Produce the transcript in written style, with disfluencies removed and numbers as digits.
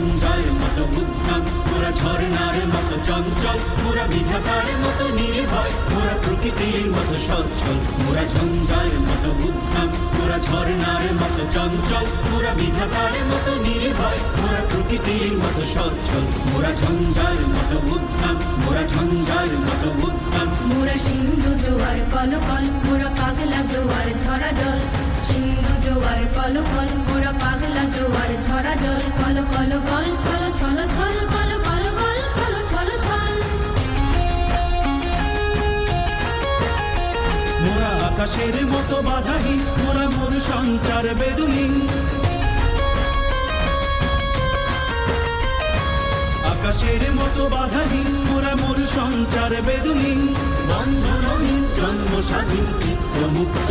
ঝঞ্ঝার মতো উদ্দাম, মোরা ঝর্ণার মতো চঞ্চল, মোরা বিধাতার মতো নির্ভয়, মোরা প্রকৃতির মতো সচ্ছল। মোরা ঝঞ্ঝার মতো উদ্দাম, মোরা ঝর্ণার মতো চঞ্চল, মোরা বিধাতার মতো নির্ভয়, মোরা প্রকৃতির মতো সচ্ছল। মোরা ঝঞ্ঝার মতো উদ্দাম, মোরা ঝঞ্ঝার মতো উদ্দাম। মোরা সিন্ধু জোয়ার কলকল, মোরা পাগলা জোয়ার ঝরা জল। সিন্ধু জোয়ার কলকল, মোরা পাগলা জোয়ার ঝরা জল। কল কল গল ছল ছল ছল, কল কল গল ছল ছল ছল। মোরা আকাশের মতো বাধাহীন, মোরা মোর সঞ্চার বেদুহীন। আকাশের মতো বাধাহীন, মোরা মোর সঞ্চার বেদুহীন। বন্ধনহীন জন্ম স্বাধীন চিত্ত মুক্ত